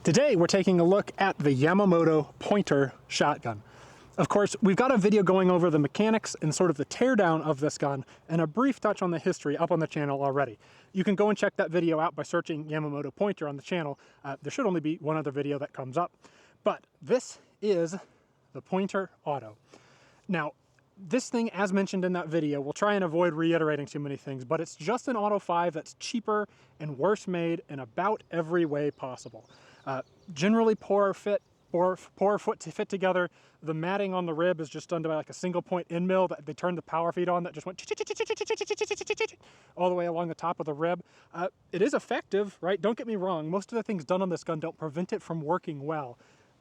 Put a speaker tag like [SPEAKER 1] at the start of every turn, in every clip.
[SPEAKER 1] Today we're taking a look at the Yamamoto Pointer shotgun. Of course, we've got a video going over the mechanics and sort of the teardown of this gun and a brief touch on the history up on the channel already. You can go and check that video out by searching Yamamoto Pointer on the channel. There should only be one other video that comes up. But this is the Pointer Auto. Now, this thing, as mentioned in that video, we'll try and avoid reiterating too many things, but it's just an Auto 5 that's cheaper and worse made in about every way possible. Generally poorer foot to fit together. The matting on the rib is just done by like a single point end mill that they turned the power feed on that just went all the way along the top of the rib. It is effective, right? Don't get me wrong. Most of the things done on this gun don't prevent it from working well.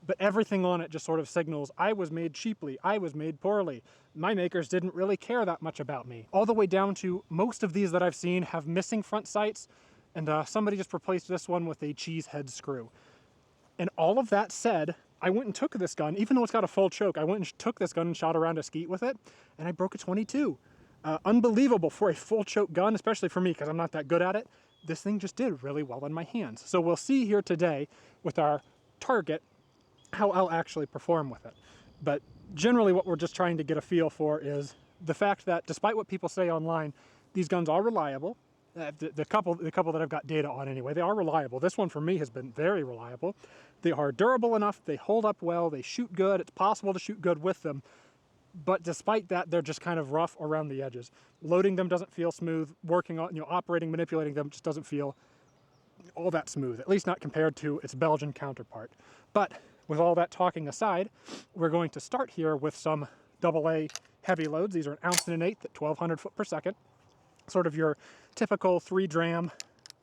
[SPEAKER 1] But everything on it just sort of signals, I was made cheaply, I was made poorly. My makers didn't really care that much about me. All the way down to most of these that I've seen have missing front sights, and somebody just replaced this one with a cheese head screw. And all of that said, I went and took this gun, even though it's got a full choke, I went and took this gun and shot around a skeet with it, and I broke a 22. Unbelievable for a full choke gun, especially for me, because I'm not that good at it. This thing just did really well in my hands. So we'll see here today with our target how I'll actually perform with it. But generally what we're just trying to get a feel for is the fact that despite what people say online, these guns are reliable. The couple that I've got data on anyway, they are reliable. This one for me has been very reliable. They are durable enough, they hold up well, they shoot good, it's possible to shoot good with them. But despite that, they're just kind of rough around the edges. Loading them doesn't feel smooth, working on, operating, manipulating them just doesn't feel all that smooth, at least not compared to its Belgian counterpart. But with all that talking aside, we're going to start here with some AA heavy loads. These are 1 1/8 ounce at 1200 foot per second. Sort of your typical 3-dram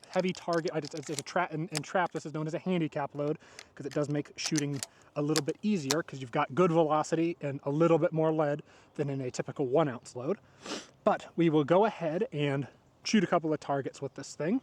[SPEAKER 1] heavy target. It's a in trap, this is known as a handicap load because it does make shooting a little bit easier because you've got good velocity and a little bit more lead than in a typical 1 ounce load. But we will go ahead and shoot a couple of targets with this thing.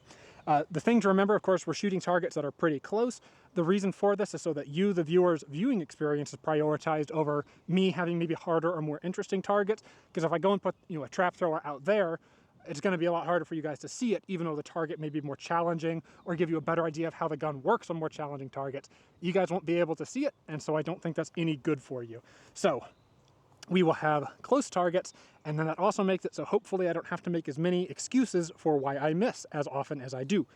[SPEAKER 1] The thing to remember, of course, we're shooting targets that are pretty close. The reason for this is so that you, the viewer's viewing experience, is prioritized over me having maybe harder or more interesting targets. Because if I go and put a trap thrower out there, it's going to be a lot harder for you guys to see it, even though the target may be more challenging or give you a better idea of how the gun works on more challenging targets. You guys won't be able to see it, and so I don't think that's any good for you. So we will have close targets, and then that also makes it so hopefully I don't have to make as many excuses for why I miss as often as I do.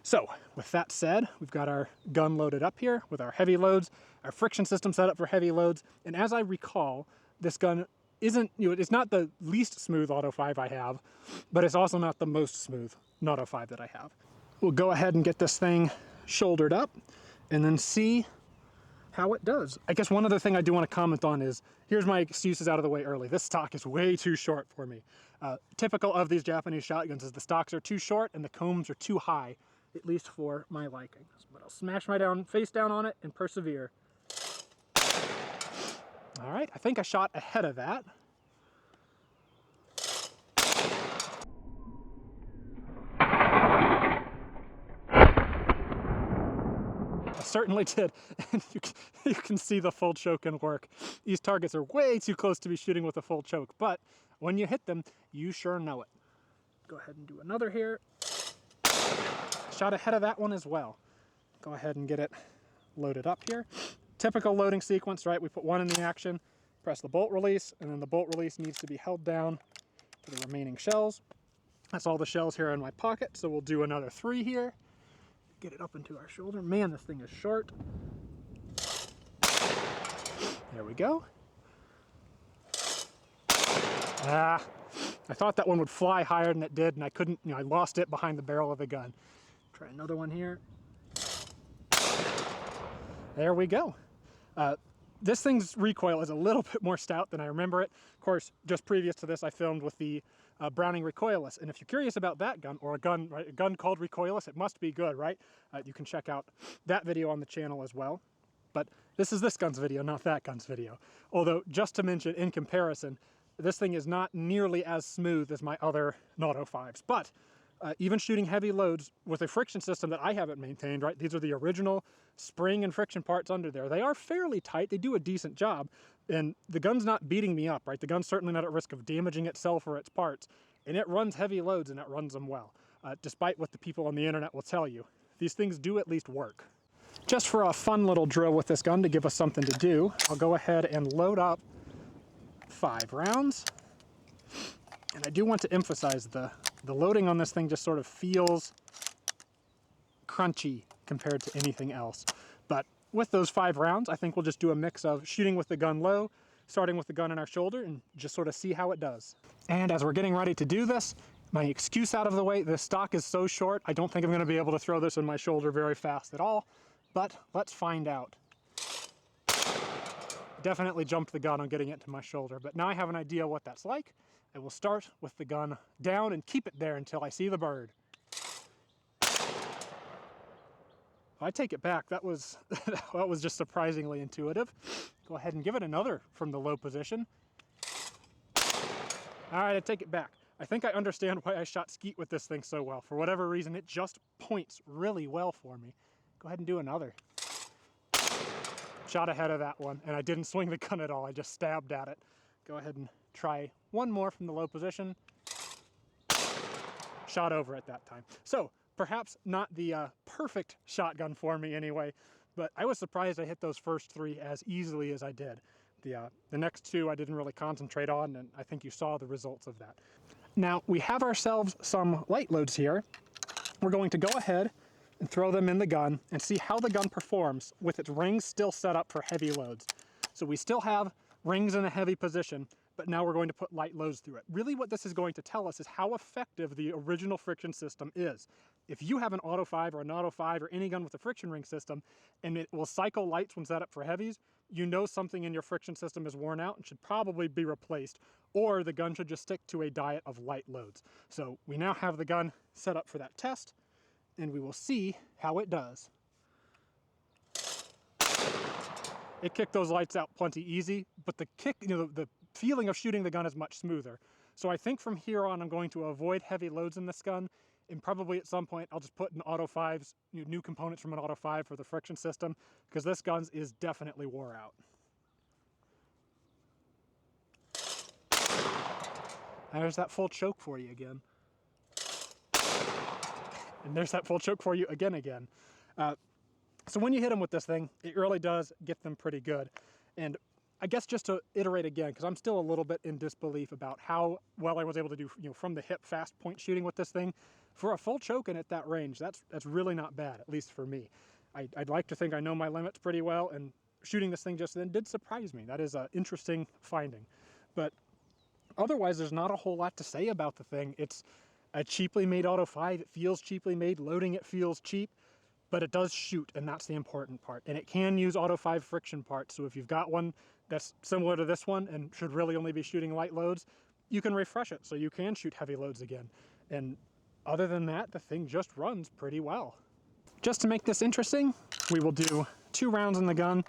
[SPEAKER 1] So with that said, we've got our gun loaded up here with our heavy loads, our friction system set up for heavy loads, and as I recall, this gun isn't, it's not the least smooth Auto 5 I have, but it's also not the most smooth Auto 5 that I have. We'll go ahead and get this thing shouldered up and then see how it does. I guess one other thing I do want to comment on is, here's my excuses out of the way early. This stock is way too short for me. Typical of these Japanese shotguns is the stocks are too short and the combs are too high, at least for my liking. But I'll smash my face down on it and persevere. All right, I think I shot ahead of that. I certainly did, and you can see the full choke and work. These targets are way too close to be shooting with a full choke, but when you hit them, you sure know it. Go ahead and do another here. Shot ahead of that one as well. Go ahead and get it loaded up here. Typical loading sequence, right? We put one in the action, press the bolt release, and then the bolt release needs to be held down for the remaining shells. That's all the shells here in my pocket, so we'll do another 3 here. Get it up into our shoulder. Man, this thing is short. There we go. I thought that one would fly higher than it did, and I couldn't, I lost it behind the barrel of the gun. Try another one here. There we go. This thing's recoil is a little bit more stout than I remember it. Of course, just previous to this, I filmed with the Browning recoilless, and if you're curious about that gun, or a gun called recoilless, it must be good, right? You can check out that video on the channel as well. But this is this gun's video, not that gun's video. Although, just to mention, in comparison, this thing is not nearly as smooth as my other Auto 5s. But even shooting heavy loads with a friction system that I haven't maintained, right? These are the original spring and friction parts under there. They are fairly tight, they do a decent job, and the gun's not beating me up, right? The gun's certainly not at risk of damaging itself or its parts, and it runs heavy loads and it runs them well, despite what the people on the internet will tell you. These things do at least work. Just for a fun little drill with this gun to give us something to do, I'll go ahead and load up 5 rounds. And I do want to emphasize the loading on this thing just sort of feels crunchy compared to anything else. But with those 5 rounds, I think we'll just do a mix of shooting with the gun low, starting with the gun in our shoulder, and just sort of see how it does. And as we're getting ready to do this, my excuse out of the way, the stock is so short, I don't think I'm going to be able to throw this in my shoulder very fast at all. But let's find out. Definitely jumped the gun on getting it to my shoulder, but now I have an idea what that's like. I will start with the gun down and keep it there until I see the bird. I take it back. That was that was just surprisingly intuitive. Go ahead and give it another from the low position. All right, I take it back. I think I understand why I shot skeet with this thing so well. For whatever reason, it just points really well for me. Go ahead and do another. Shot ahead of that one, and I didn't swing the gun at all. I just stabbed at it. Go ahead and try one more from the low position. Shot over at that time. So perhaps not the perfect shotgun for me anyway, but I was surprised I hit those first 3 as easily as I did. The next 2 I didn't really concentrate on, and I think you saw the results of that. Now we have ourselves some light loads here. We're going to go ahead and throw them in the gun and see how the gun performs with its rings still set up for heavy loads. So we still have rings in a heavy position, but now we're going to put light loads through it. Really what this is going to tell us is how effective the original friction system is. If you have an Auto 5 or an Auto 5 or any gun with a friction ring system, and it will cycle lights when set up for heavies, you know something in your friction system is worn out and should probably be replaced, or the gun should just stick to a diet of light loads. So we now have the gun set up for that test, and we will see how it does. It kicked those lights out plenty easy, but the feeling of shooting the gun is much smoother. So I think from here on I'm going to avoid heavy loads in this gun, and probably at some point I'll just put an Auto 5's new components from an Auto 5 for the friction system, because this gun is definitely wore out. There's that full choke for you again. And there's that full choke for you again. So when you hit them with this thing, it really does get them pretty good. And I guess just to iterate again, because I'm still a little bit in disbelief about how well I was able to do from the hip fast point shooting with this thing. For a full choke and at that range, that's really not bad, at least for me. I'd like to think I know my limits pretty well, and shooting this thing just then did surprise me. That is an interesting finding. But otherwise, there's not a whole lot to say about the thing. It's a cheaply made Auto 5. It feels cheaply made. Loading it feels cheap, but it does shoot, and that's the important part. And it can use Auto 5 friction parts, so if you've got one that's similar to this one and should really only be shooting light loads, you can refresh it so you can shoot heavy loads again. And other than that, the thing just runs pretty well. Just to make this interesting, we will do 2 rounds in the gun.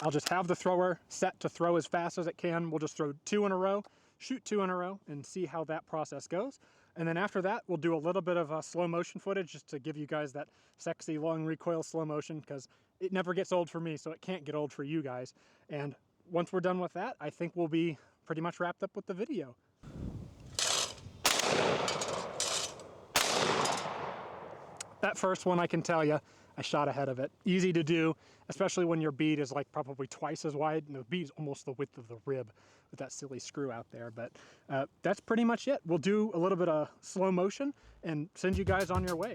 [SPEAKER 1] I'll just have the thrower set to throw as fast as it can. We'll just throw 2 in a row, shoot 2 in a row, and see how that process goes. And then after that, we'll do a little bit of slow motion footage just to give you guys that sexy long recoil slow motion, because it never gets old for me, so it can't get old for you guys. And once we're done with that, I think we'll be pretty much wrapped up with the video. That first one, I can tell you, I shot ahead of it. Easy to do, especially when your bead is like probably twice as wide, and the bead is almost the width of the rib with that silly screw out there. But that's pretty much it. We'll do a little bit of slow motion and send you guys on your way.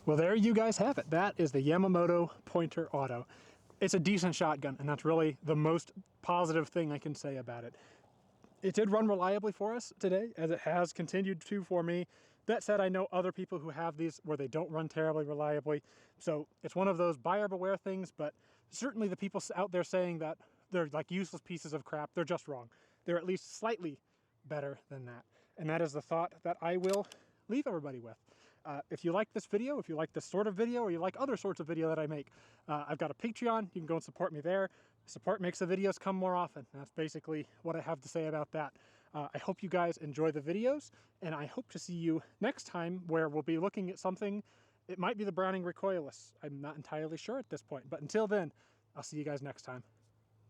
[SPEAKER 1] Well, there you guys have it. That is the Yamamoto Pointer Auto. It's a decent shotgun, and that's really the most positive thing I can say about it. It did run reliably for us today, as it has continued to for me. That said, I know other people who have these where they don't run terribly reliably. So it's one of those buyer beware things, but certainly the people out there saying that they're like useless pieces of crap, they're just wrong. They're at least slightly better than that. And that is the thought that I will leave everybody with. If you like this video, if you like this sort of video, or you like other sorts of video that I make, I've got a Patreon. You can go and support me there. Support makes the videos come more often. That's basically what I have to say about that. I hope you guys enjoy the videos, and I hope to see you next time where we'll be looking at something. It might be the Browning recoilless. I'm not entirely sure at this point, but until then, I'll see you guys next time.